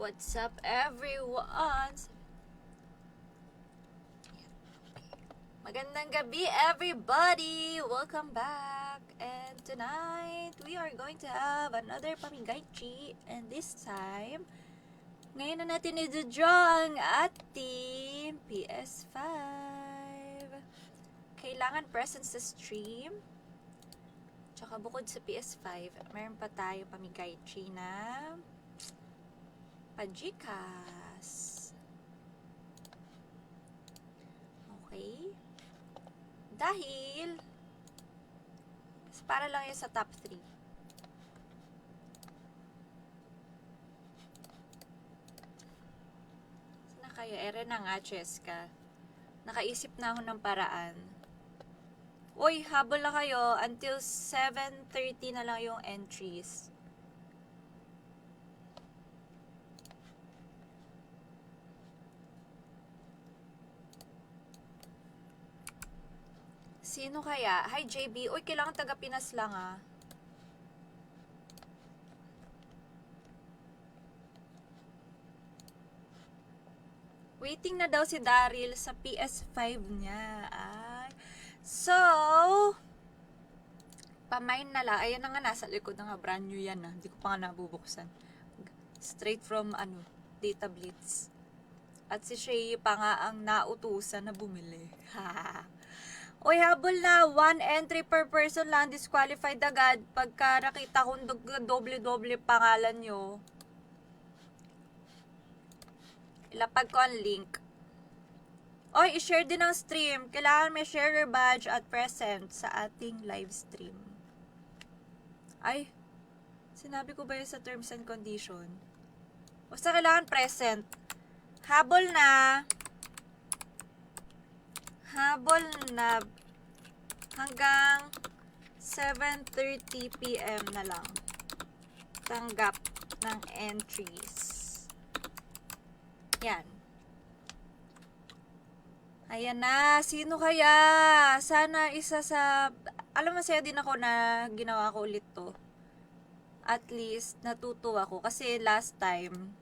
What's up, everyone? Magandang gabi, everybody! Welcome back! And tonight, we are going to have another Pamigaychi. And this time, ngayon na natin i-draw ang ating PS5. Kailangan present sa stream. Tsaka bukod sa PS5, meron pa tayo Pamigaychi na Pajikas. Okay. Dahil para lang yan sa top 3. Sana kayo? Ere na nga, Cheska. Nakaisip na ako ng paraan. Uy, habol na kayo. Until 7:30 na lang yung entries. Sino kaya? Hi, JB. Uy, kailangan taga Pinas lang, ah. Waiting na daw si Daryl sa PS5 niya. Ay. So, pamain na lang. Ayan na nga, nasa likod na nga. Brand new yan, ah. Hindi ko pa nga nabubuksan. Straight from, Data Blitz. At si Shay pa nga ang nautusan na bumili. Ha. Uy, habol na. 1 entry per person lang. Disqualified agad. Pagka nakita kong doble-doble pangalan nyo, ilapag ko ang link. Uy, i-share din ang stream. Kailangan may sharer badge at present sa ating live stream. Ay, sinabi ko ba yun sa terms and condition? Basta kailangan present. Habol na. Habol na hanggang 7:30 PM na lang. Tanggap ng entries. Yan. Ayan na. Sino kaya? Sana isa sa... Alam, masaya din ako na ginawa ko ulit to. At least, natutuwa ako. Kasi last time...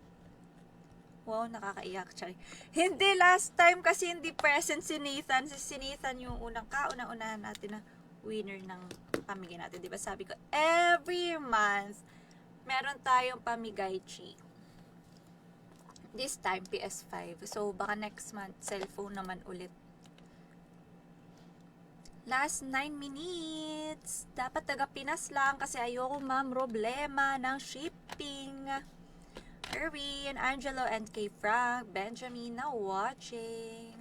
Wow, nakakaiyak. Sorry. Hindi, last time kasi hindi present si Nathan. Si Nathan yung kaunang-unahan natin na winner ng pamigay natin. Diba sabi ko, every month, meron tayong Pamigaychi. This time, PS5. So, baka next month, cellphone naman ulit. Last 9 minutes. Dapat taga Pinas lang kasi ayoko problema ng shipping. Erwin, Angelo, and kay Frank, Benjamin na watching.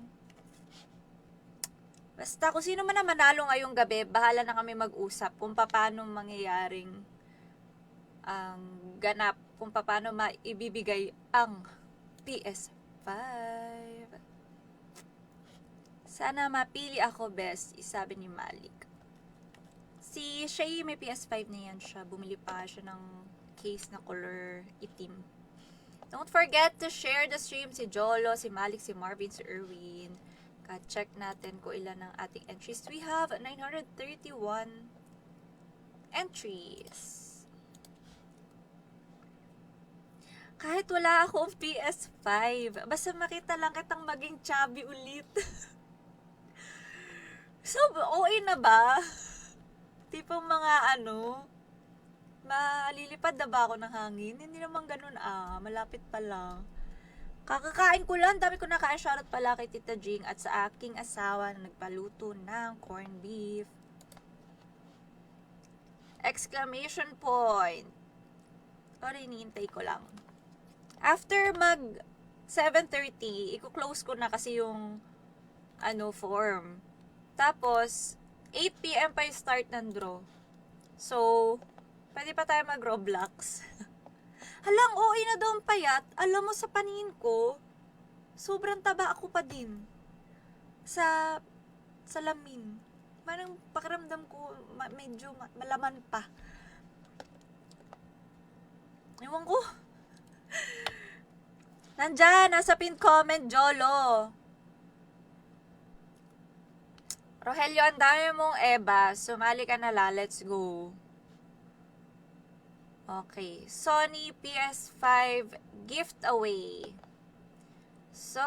Basta kung sino man na manalo ngayong gabi, bahala na kami mag-usap kung paano mangyayaring ang ganap, kung paano maibibigay ang PS5. Sana mapili ako best, sabi ni Malik. Si Shay may PS5 na yan siya. Bumili pa siya ng case na color itim. Don't forget to share the stream. Si Jolo, si Malik, si Marvin, si Erwin. Check natin kung ilan ang ating entries. We have 931 entries. Kahit wala akong PS5, basta makita lang kitang maging chubby ulit. So, OA na ba? Tipong mga malilipad na ba ako ng hangin? Hindi naman ganun malapit pa lang. Kakakain ko lang, dami ko nakain. Shoutout pala kay Tita Jing at sa aking asawa na nagpaluto ng corned beef. Exclamation point. Sorry, iniintay ko lang. After mag 7:30, i-close ko na kasi yung form. Tapos 8 PM pa yung start ng draw. So, pwede pa tayo mag-Roblox. Halang, OA na daw ang payat. Alam mo, sa paningin ko, sobrang taba ako pa din. Sa lamin. Parang pakiramdam ko, medyo malaman pa. Ewan ko. Nandyan, nasa pin comment, Jolo. Rogelio, ang dami mong Eva. Sumali ka na la. Let's go. Okay, Sony PS5 giveaway. So,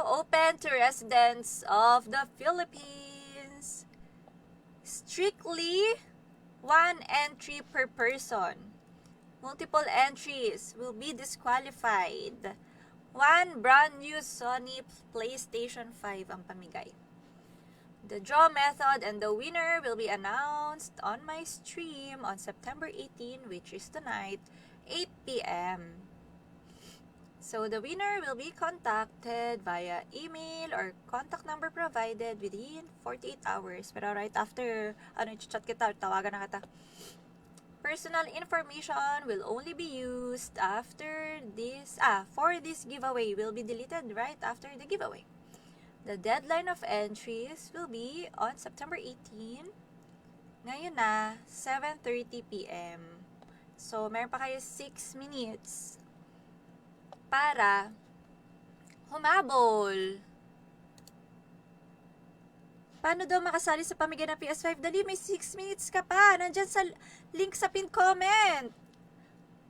open to residents of the Philippines. Strictly one entry per person. Multiple entries will be disqualified. One brand new Sony PlayStation 5 ang pamigay. The draw method and the winner will be announced on my stream on September 18, which is tonight, 8 p.m. So the winner will be contacted via email or contact number provided within 48 hours. Pero right after, i-chat kita, tawagan na kita. Personal information will only be used after this, for this giveaway will be deleted right after the giveaway. The deadline of entries will be on September 18. Ngayon na, 7:30 p.m. So, meron pa kayo 6 minutes para humabol. Paano daw makasali sa pamigay ng PS5? Dali, may 6 minutes ka pa. Nandyan sa link sa pinned comment.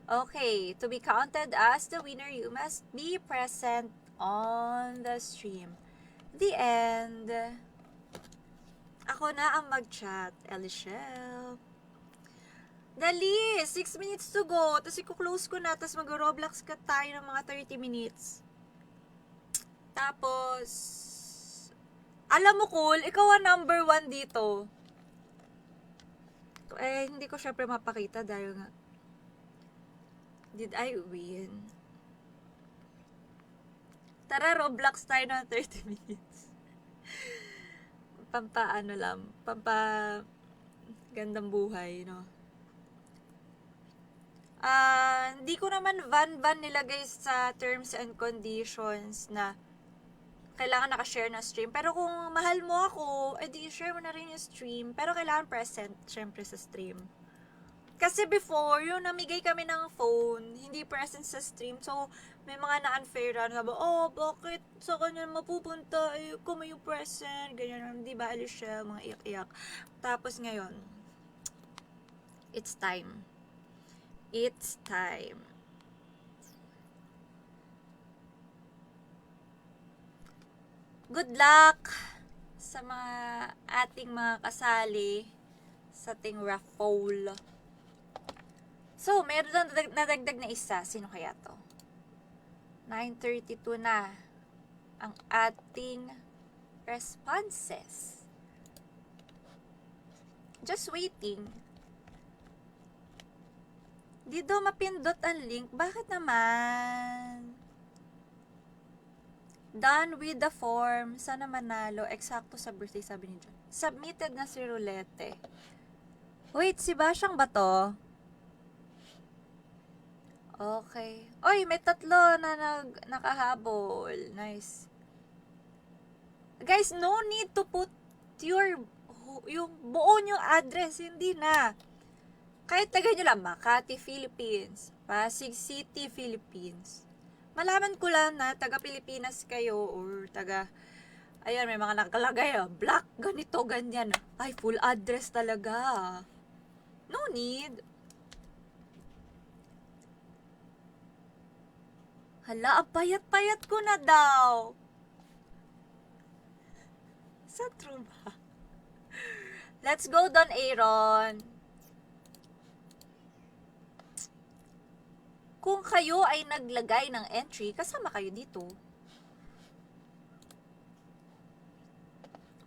Okay, to be counted as the winner, you must be present on the stream. The end. Ako na ang mag-chat, Elishel. Dali, 6 minutes to go. Tapos i-close ko na, tapos mag-Roblox ka tayo ng mga 30 minutes. Tapos, alam mo, cool, ikaw ang number 1 dito. Hindi ko syempre mapakita dahil nga, did I win? Tara, Roblox tayo ng 30 minutes. Pampa gandang buhay, no? Hindi ko naman van nilagay sa terms and conditions na kailangan nakashare na stream. Pero kung mahal mo ako, edi share mo na rin yung stream. Pero kailangan present, syempre, sa stream. Kasi before, yung namigay kami ng phone, hindi present sa stream. So, may mga na-unfair na sabi, bakit sa kanya mapupunta? Kung may yung present, ganyan, di ba, Alicia, mga iyak-iyak. Tapos ngayon, it's time. It's time. Good luck sa mga ating mga kasali sa ating raffle. So, meron na nadagdag na isa. Sino kaya to? 9:32 na ang ating responses. Just waiting. Di daw mapindot ang link. Bakit naman? Done with the form. Sana manalo. Eksakto sa birthday, sabi ni John. Submitted na si Rolete. Wait, si Basyang ba to? Okay. Oy, may 3 na nakahabol. Nice. Guys, no need to put yung buo nyo address. Hindi na. Kahit tagay nyo lang, Makati, Philippines, Pasig City, Philippines. Malaman ko lang na taga-Pilipinas kayo or ayan, may mga nakalagay, black, ganito, ganyan. Ay, full address talaga. No need. Hala, payat-payat ko na daw. Sa true ba? Let's go, Don Aaron. Kung kayo ay naglagay ng entry, kasama kayo dito.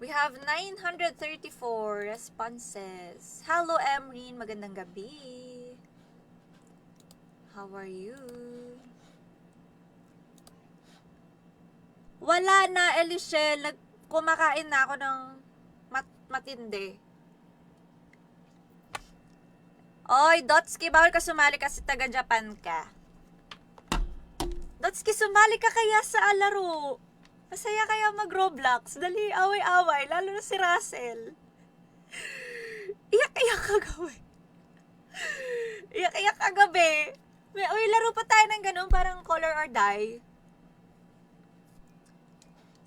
We have 934 responses. Hello, Emreen. Magandang gabi. How are you? Wala na, Elishel. Kumakain na ako ng matindi. Oy, Dotski, bawal ka sumali kasi taga-Japan ka. Dotski, sumali ka kaya sa laro. Masaya kaya mag-Roblox. Dali, away-away. Lalo na si Russell. Iyak-iyak kagabi. Iyak-iyak kagabi. Uy, laro pa tayo ng ganun, parang color or die.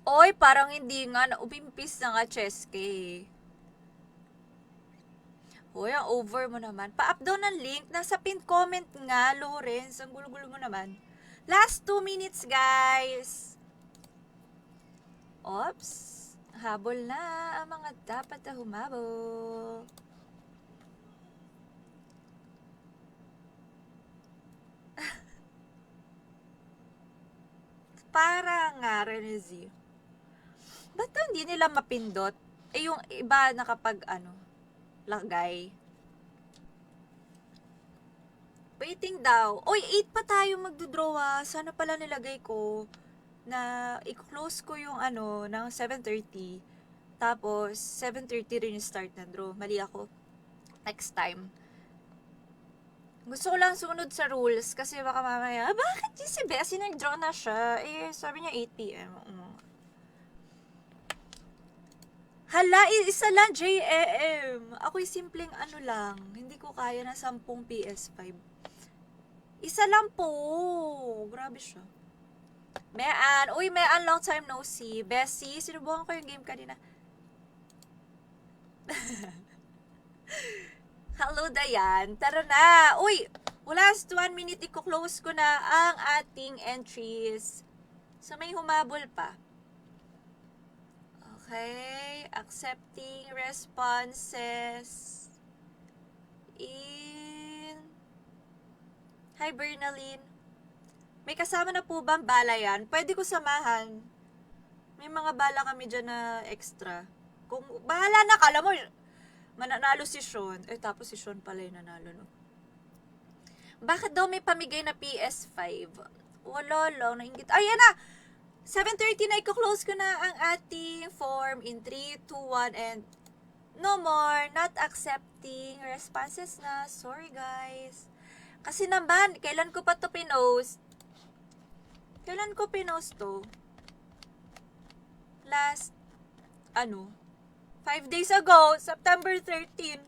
Oy, parang hindi nga. Umimpis na nga, Cheske. Hoy, ang over mo naman. Pa-up daw ng link. Nasa pinned comment nga, Lawrence. Ang gulo-gulo mo naman. Last 2 minutes, guys. Oops. Habol na ang mga dapat na humabol. Para nga, Renezi. Ba't hindi nila mapindot? Eh, yung iba nakapag, lagay. Waiting daw. Oy, 8 pa tayo magdodraw ah. Sana pala nilagay ko na i-close ko yung ng 7:30. Tapos, 7:30 rin yung start ng draw. Mali ako. Next time. Gusto ko lang sunod sa rules kasi baka mamaya, bakit yung si Bessie nag-draw na siya? Eh, sabi niya 8 p.m. Hala, isa lang JM. Ako'y simpleng lang. Hindi ko kaya na 10 PS5. Isa lang po. Grabe siya. Mean. Uy, Mean, long time no see. Bessie, sinubukan ko yung game kanina. Hello, Dayan. Tara na. Uy, last 1 minute, i-close ko na ang ating entries. So, may humabol pa. Okay. Accepting responses. Hi, Bernaline. May kasama na po bang bala yan? Pwede ko samahan. May mga bala kami dyan na extra. Kung bahala na, kala mo, mananalo si Sean. Tapos si Sean pala yung nanalo, no? Bakit daw may pamigay na PS5? Wala lang, nainggit. Ayan na! 7:30 na, i-close ko na ang ating form in 3, 2, 1, and no more, not accepting responses na. Sorry, guys. Kasi naman, kailan ko pa to pinost? Kailan ko pinost to? Last, 5 days ago, September 13.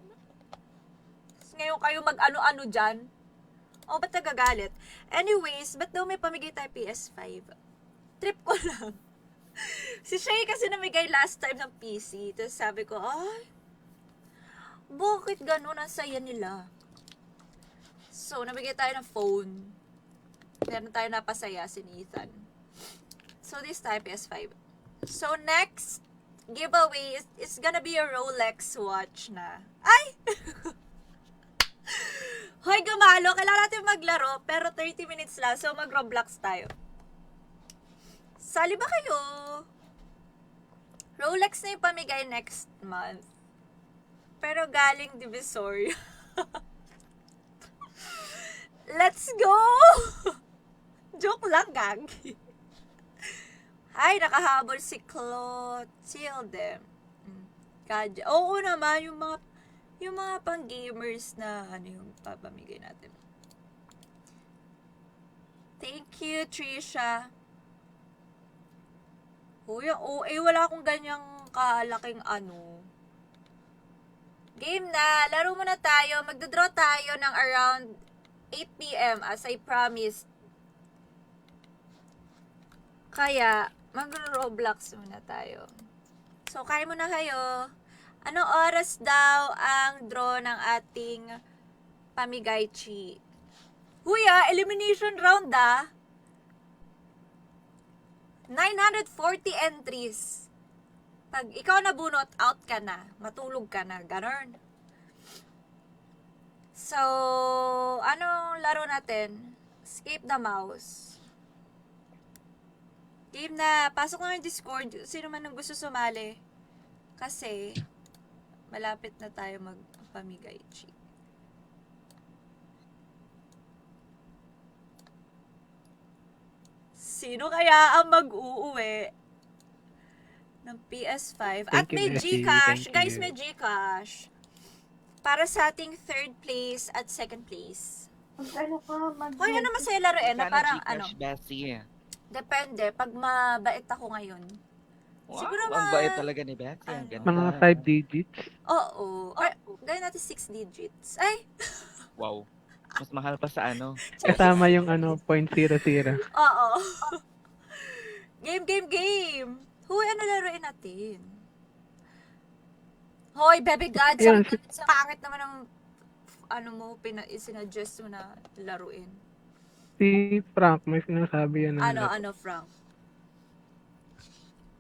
Ngayon kayo mag-ano-ano dyan. Ba't nagagalit? Anyways, ba't daw may pamigay tayo PS5? Trip ko lang. Si Shay kasi namigay last time ng PC. Tapos sabi ko, bakit ganun ang saya nila? So, nabigay tayo ng phone. Meron tayo napasaya si Ethan. So, this time, PS5. So, next giveaway is gonna be a Rolex watch na. Ay! Hoy, gumalo. Kailangan natin maglaro, pero 30 minutes lang. So, mag-Roblox tayo. Sali ba kayo? Rolex na yung pamigay next month. Pero galing Divisoria. Let's go! Joke lang, gagi. Ay, nakahabol si Clotilde. Oo naman, yung mga pang-gamers na yung papamigay natin. Thank you, Trisha. Uy, wala akong ganyang kalaking Game na, laro muna tayo. Magdodraw tayo ng around 8 p.m. as I promised. Kaya, mag-Roblox muna tayo. So, kain muna kayo. Anong oras daw ang draw ng ating pamigay chi? Elimination round 940 entries. Pag ikaw nabunot, out ka na. Matulog ka na. Ganon. So, anong laro natin? Escape the mouse. Game na. Pasok na yung Discord. Sino man ang gusto sumali. Kasi, malapit na tayo magpamigay. Sino kaya ang mag-uuwi ng PS5? At may Gcash. Guys, may Gcash. Para sa ating 3rd place at 2nd place. Hoy, ano masaya laruin? Na parang Bessie. Depende. Pag mabait ako ngayon. Wow, Siguro ang bait talaga ni Bessie. Ang ganda. Mga 5 digits? Oo. Or, gawin natin 6 digits. Ay! Wow. Mas mahal pa sa Kasama yung 0.00. Oo. Game. Huy, ano laruin natin? Hoy, baby God, Ayun, sa pangit naman ng ano mo, isinuggest mo na laruin. si Frank may sinasabi yan na Ano, Frank?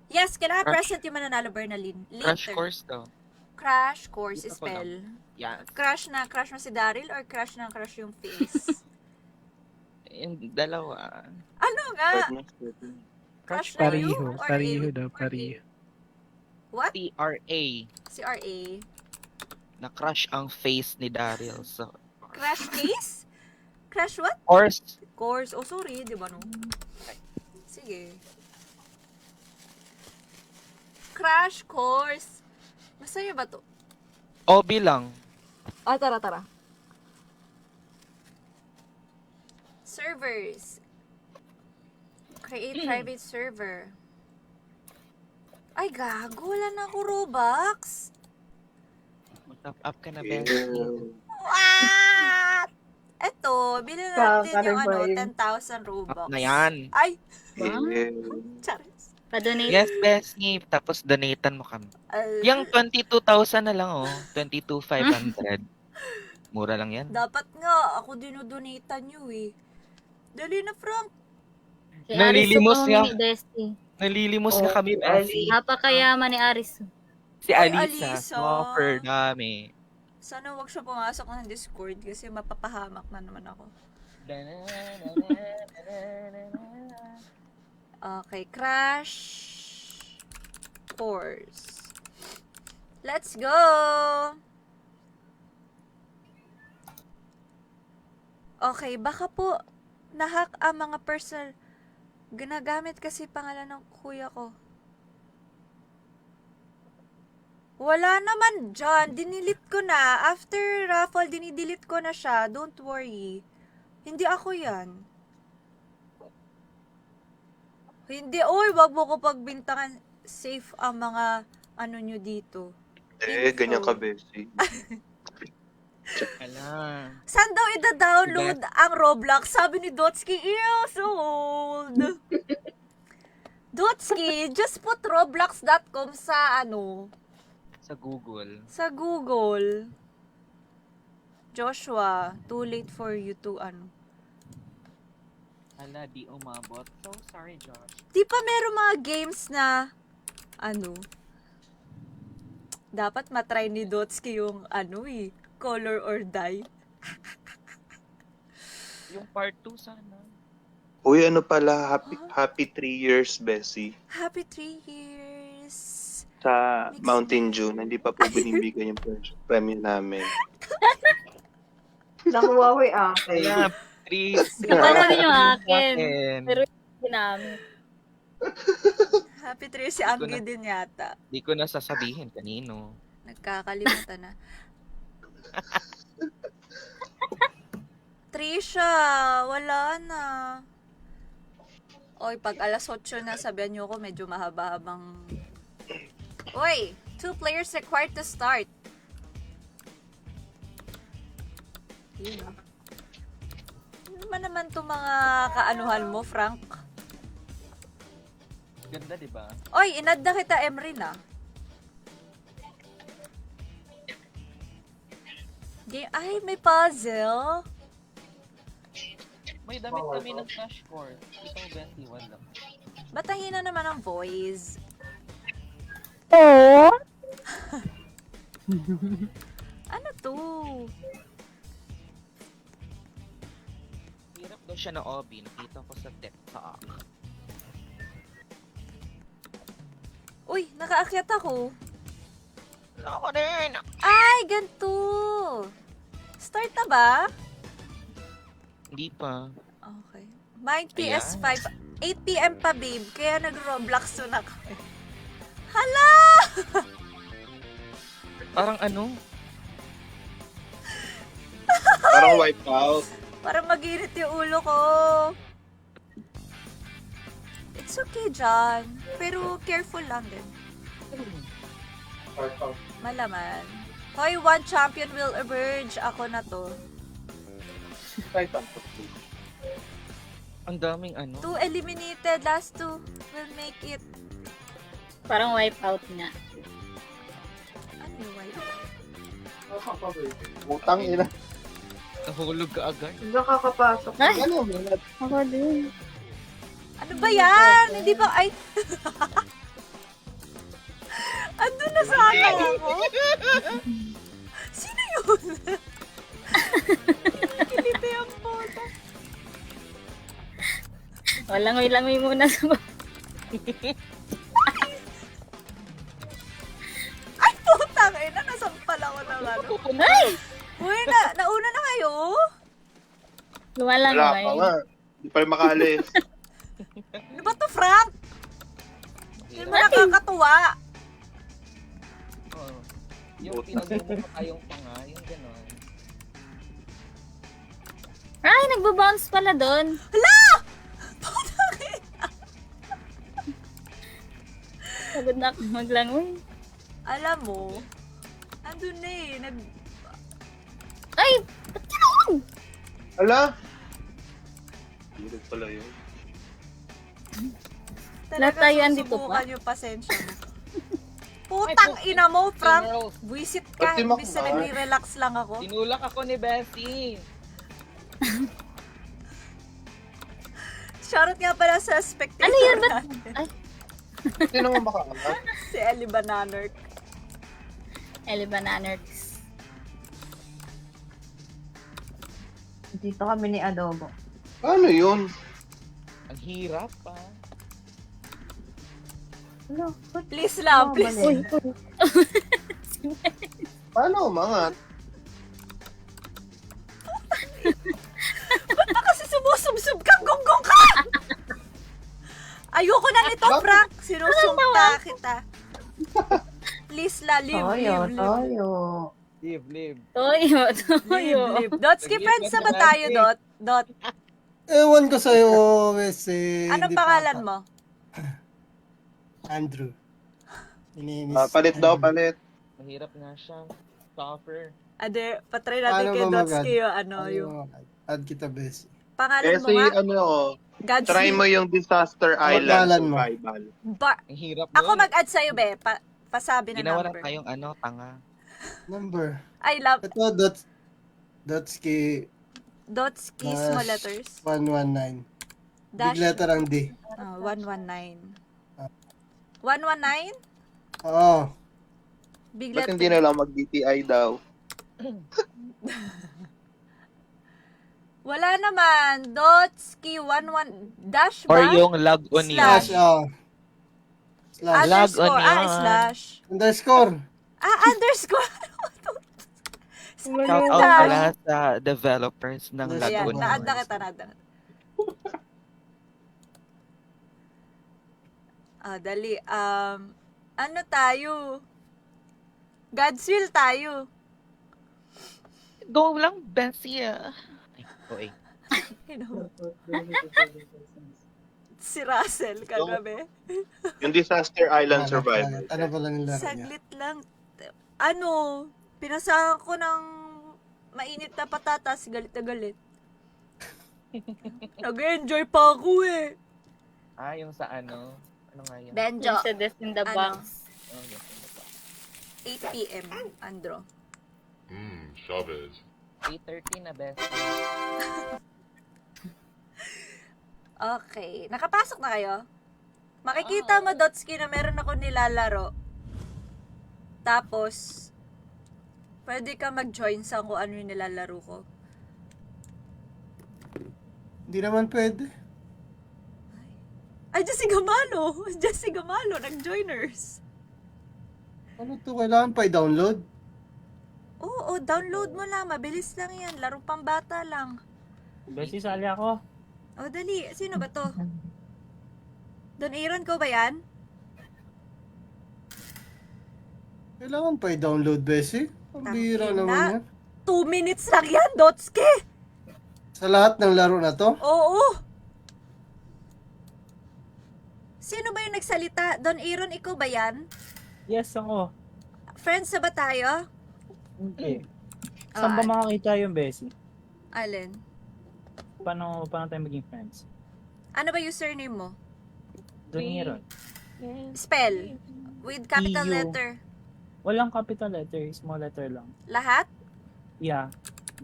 Yes, kailangan Crash. present yung mananalo, Bernalyn. Crash Later. course to. Crash course Dito ko spell. Yes. Crush mo si Daryl or crush yung face? Yung dalawa. Ano nga? Crush na you Pariho. or Pariho A? daw, pariho. What? TRA. CRA? Na-crush ang face ni Daryl. So, Crash case? Crash what? course. Course. Oh, sorry. Di ba no? Sige. Crash course. Masaya ba to? OB lang. Ah, tara. Servers. Create private server. Ay, gago. Wala na ako Robux. Mag-top up ka na, Bessie. What? Eto, bilhin natin yung ano, 10,000 Robux. Na yan. Ay, Wow. charis. Pa-donate. Yes, Bessie. Tapos donatean mo kami. Yung 22,000 na lang, oh. 22,500. Mura lang yan. Dapat nga, ako dinodonatan nyo eh. Dali na, Frank. Si Nalilimos Arisu niya. po, Bestie. Nalilimos na kami, Bessie. Napakayaman ni Arisu. Si Ay, Alisa. Alisa. Offer namin. Sana wag siya pumasok ng Discord kasi mapapahamak na naman ako. Okay, Crash Course. Let's go! Okay, baka po nahack ang mga personal. Ginagamit kasi pangalan ng kuya ko. Wala naman dyan. Dinilit ko na. After raffle, dinidelete ko na siya. Don't worry. Hindi ako yan. Hindi. Oy, wag mo ko pagbintangan. Safe ang mga ano nyo dito. Ganyan ka, Bessie. Ala. Saan daw ida-download ang Roblox? Sabi ni Dotsky, ew, so old. Dotsky, just put roblox.com sa ano, Sa Google. sa Google. Joshua, too late for you to ano. Ala, di umabot. So sorry, Josh. Di pa meron mga games na ano, dapat matry ni Dotsky yung ano eh, color or die. Yung part 2 sana. Uy, ano pala, happy 3 years, Bessie. Happy 3 years. Sa Mountain Dew, na hindi pa po binibigay yung premium namin. Nakuha ko yung akin. Kaya, 3. Nakuha din yung akin. Pero hindi namin. Happy 3 years si Ambi din yata. Di ko na sasabihin kanino. Nagkakalimutan na. Trisha, wala na. Oy, pag alas 8 na, sabihan niyo ako, medyo mahaba-habang... Oy, 2 players required to start. Yun ah. Ano naman itong mga kaanuhan mo, Frank? Ganda, di ba? Oy, inad na kita, Emrin ah. Ay, may puzzle. May damit kami ng Crash Course. Ito, 21 lang. Ba't ang hina naman ang voice? Oh! Ano to? Hirap daw siya na OB. Nakita ko sa TikTok. Uy, nakaakyat ako. Ako din! Ay, ganito. Start na ba? Hindi pa. Okay. Mine PS5. 8 p.m. pa, babe. Kaya nag-Roblox na kami. Hala! Parang ano? Parang wipeout. Parang mag-init yung ulo ko. It's okay, John. Pero careful lang din. Malaman. Hoy, one champion will emerge. Ako na to. Ang daming ano. 2 eliminated. Last 2 will make it. Parang wipeout nga. Ano Utang ina. Nahulog ka agad. Nakakapasok. Ay, Ano? ako din. Ano ba yan? Hindi ba, ay, andun na sana ako. Sino yun? Kiliti ang puta. Langoy-langoy muna sa Ay, putang ina, nasampal ako ng ano. Ay! Uy, nauna na kayo? Wala pa Lumalangoy. nga. Hindi pa rin makaalis. Ano ba to, Frank? Hindi mo nakakatuwa. Oh. Yung pinag-mumukha kayong panga, yung gano'n. Ay, nagbo-bounce pala doon. Hala! Putang ina. Pagod na ako maglangoy. Alam mo, andun na eh. Ay! Ba't ganoon? Ala? Hindi pala yun. Lahat tayo andito pa. susubukan yung pasensya mo. Putang ina mo, Frank. Rose, Buisit ka. Ba't di Imbis na makuha? nagre-relax lang ako. tinulak ako ni Bessie. Shoutout nga pala sa spectator Ano yan? Ba't? natin. Ay, Sino nga makaangat? Si Ellie Bananert. Ellie Bananers. Dito kami ni Adobo. Paano yun? Ang hirap pa. Ano? Ba't Please lang, please. Uy, Paano umangat? Ba't ba kasi sumusubsub ka? Gonggong ka! Ayoko na nito, Frank. Sinusumpa kita. Please la, live, Toyo, live, live. toyo. Live. Toyo, toyo. Live, live. Dotski, friends na ba tayo, Dot? Dot, Ewan ko sa'yo, Wes. anong pangalan mo? Andrew. Iniinis. Palit daw, palit. Mahirap nga siya. Suffer. Ade, patry natin Paano kay ba Dotski yung ano, Ano yung add kita, Bes. pangalan mo Kasi nga. ano ako, God's try mo yung Disaster Island Pangalan mo. Survival. Ang hirap Ako nun. mag-add sa'yo, be. Pasabi na Ginawa na number. tayong tanga. Number. I love Ito, Dotski Dotski Dash small letters. 119. Dash Big letter ang D. 119. 119? Oo. Big Ba't letter. hindi na lang mag-DTI daw? Wala naman. Dotski 11 dash Or ba? yung log on Slash. Slash, oh. Slash. Lag on Underscore. yan. Slash. Underscore. Underscore. Shout out Dash. pala sa developers ng Ayan, Ayan, Laguna. na-add na kita, na-add na. Dali. Ano tayo? God's will tayo. Go lang, Bessie. Ay, Si Russell kagabi. Yung Disaster Island Survival. Ano pala nila niya? Saglit lang. Ano, pinasahan ko ng mainit na patatas, galit na galit. Nag-enjoy pa ako eh. yung sa ano? Ano nga yun? Benjo, Yung sa Death in the Ano? Box. Oh, yes, ano ba? 8 p.m. Andro. Chavez. 8:30 na, Bessie. Okay. Nakapasok na kayo? Makikita mo, Dotski, na meron ako nilalaro. Tapos, pwede ka mag-join sa kung ano yung nilalaro ko. Hindi naman pwede. Ay, Jessica Malo! Jessica Malo, nag-joiners. Ano to? Kailangan pa i-download? Oo, download mo lang. Mabilis lang yan. Laro pang bata lang. Bessie, sali ako. O, dali. Sino ba to? Don Aaron, ko ba yan? Kailangan pa i-download, Bessie. Ang bira Tangina. naman yan. 2 minutes lang yan, Dotski! Sa lahat ng laro na to? Oo! Sino ba yung nagsalita? Don Aaron, ikaw ba yan? Yes, ako. Friends na ba tayo? Okay. Saan ba makakita yung Bessie? Alin? Paano tayo maging friends? Ano ba username mo? Doon Aaron. Spell. With capital EU. letter. Walang capital letter, small letter lang. Lahat? Yeah.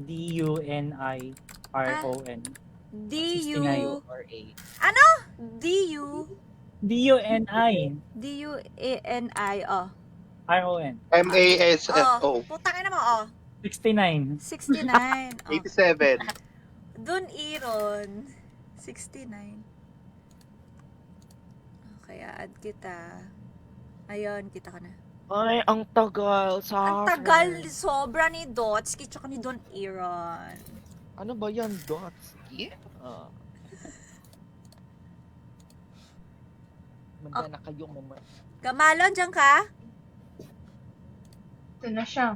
D-U-N-I-R-O-N. D-U... 69. Or A. D-U... D-U-N-I. D-U-A-N-I, oh. R-O-N. MASFO. Putang ina mo, oh. 69. 69. Oh. 87. Dun, Iron. 69. Kaya add kita. Ayun, kita ka na. Ay, ang tagal. Ang tagal, sobra ni Dotski tsaka ni Don Iron. Ano ba yan, Dots? Yeah. Manda na kayo, mama. Gamalon, dyan ka? Ito na siya.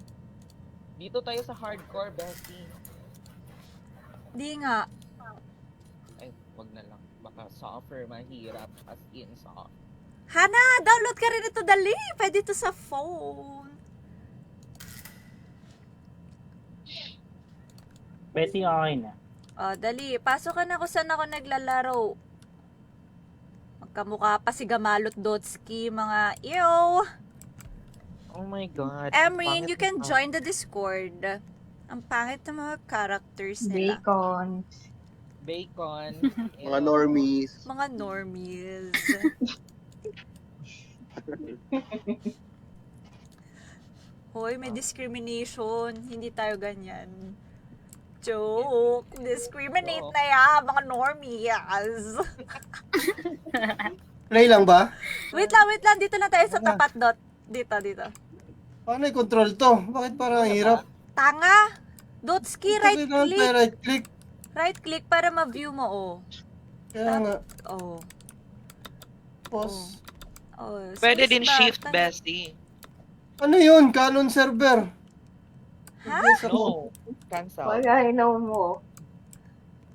Dito tayo sa hardcore, Bessie. Di nga. Ay, wag na lang. Baka suffer, mahirap. As in, soft. Hana, download ka rin ito, dali. Pwede ito sa phone. Betty, okay na. Oh, dali. Pasok ka na kung saan ako naglalaro. Magkamukha pa si Gamalot Dotski, mga ew. Oh my God. Emrin, Pangit you can na- join the Discord. Ang pangit ng mga characters nila. Bacon. Bacon. Mga normies. Mga normies. Hoy, may discrimination. Hindi tayo ganyan. Joke. Discriminate na yan, mga normies. Play lang ba? Wait lang. Dito lang tayo sa tapat, Dot. Dito. Paano i-control to? Bakit parang hirap? Tanga! Dotski, right Kailangan tayo click. right click. Right click para ma-view mo, oh. Kaya nga. Oh. Pause. Oh, Pwede space din bar. shift, Tanga. Bessie. Ano yun? Canon server. Ha? Yes, ako. No. Cancel. Wala, inaw mo.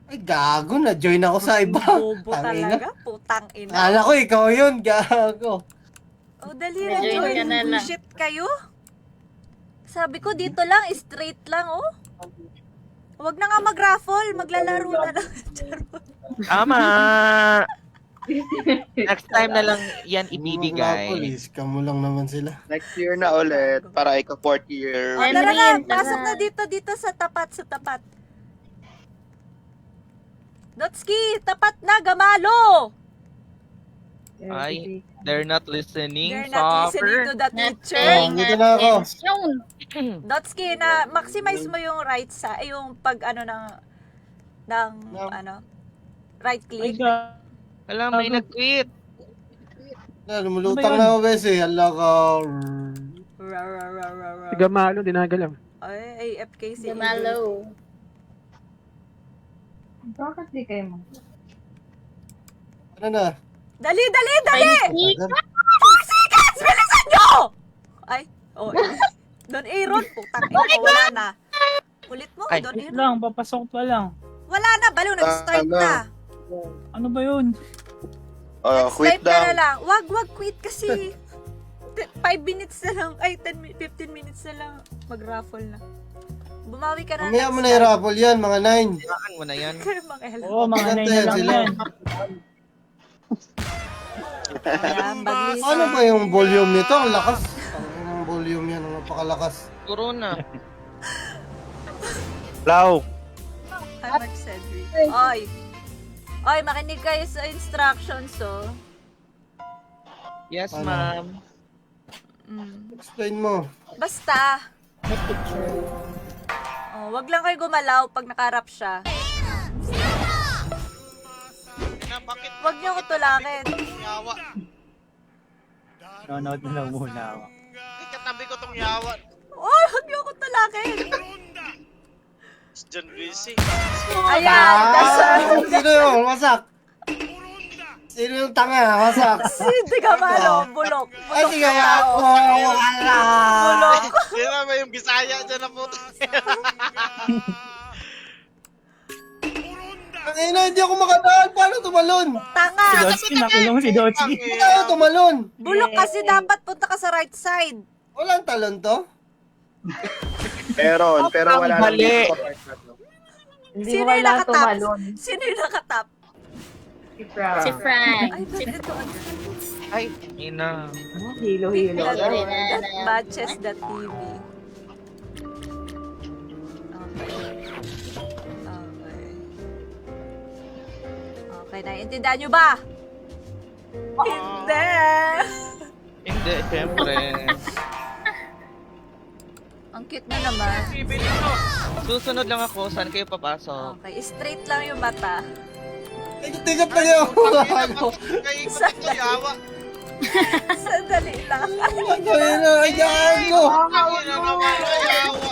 Ay, gago. Na-join ako sa iba. Bobo Tangina. talaga. Putang ina. Kala ko ikaw yun. Gago. Oh, dali na, Na-join join. ka na lang. Shit kayo. Sabi ko, dito lang. Straight lang, oh. Huwag na nga mag-raffle. Maglalaro na lang. Charot. Tama! Next time na lang yan ibibigay. Police, kamo lang naman sila. Next year na ulit para ika 4th year. Oh, tara na. Emrin, tara. Pasok na dito sa tapat. Dotski, tapat na. Gamalo. Ay, they're not listening. You're not listening to the teacher. Nothing Dito na ako. attention. Dotski, na maximize mo yung right sa yung pag ano ng ano right Ay, click. Alam, may nag-tweet. Lumulutang na ako, Bese. Hala ka. Ra, ra, ra, ra, ra. Si Gamalo, dinagalaw. Ay, AFK si Gamalo. Bakit di kayo mo? Ano na? Dali! Ay, 4 seconds! Bilisan nyo! Ay, oh. Don Aaron, putang ina ko, wala na. Kulit mo, Ay. Don Wait Aaron. lang, papasok pa lang. Wala na, baliw, nag-start Ano? na. Ano ba yun? Quit Nag-start ka na down. lang. Wag quit kasi 5 minutes na lang, ay 15 minutes na lang, mag-raffle na. Bumawi ka na. Mamaya mo na i-raffle yan, mga 9. Saan mo na yan? Mga hello. Oo, mga Maganda 9 na yan lang sila. yan. Ayan, baglis. Ano ba yung volume nito? Ang lakas. Ang volume yan, ang napakalakas. Corona. Lau. Hi, Mark Cedric. Oy, makinig kayo sa instructions, oh. Yes, Ano? ma'am. Explain mo. Basta, may picture. wag lang kayo gumalaw pag nakaharap siya. Wag niyo ko tulakin. Nanonood na lang muna ako. Katabi ko tong yawa. Oh, wag niyo ko tulakin. Si John Greasy. Ayan, that's Sino yun? Wasak. Sino yung tanga? Wasak. si Tigamalo, bulok. Ay, Bulok sige na nga. tao. Wala. Bulok. Sino ba yung Bisaya dyan na puto? Ang ina, hindi ako makadaan. Paano tumalon? Si Tanga. Dotski, nakulong si Dotski. Paano tumalon? Bulok kasi dapat punta ka sa right side. Walang talon to? Pero wala Mali. nang Hindi Sino mo yung kailangan nakatap? tumalon. Sino yung nakatap? Si Frank. Si Frank. Ay, ba't ito? Ay, ina. Hilo-hilo. That, Sorry, that na. matches the TV. Okay, naiintindihan nyo ba? Hindi! Hindi, syempre. Ang cute na naman. Bibili ko. Susunod lang ako. Saan kayo papasok? Okay, straight lang yung mata. Tigot na yun. Kayo ko dito yawa. Sandali lang. Ay, gago. Ang ina naman ang yawa.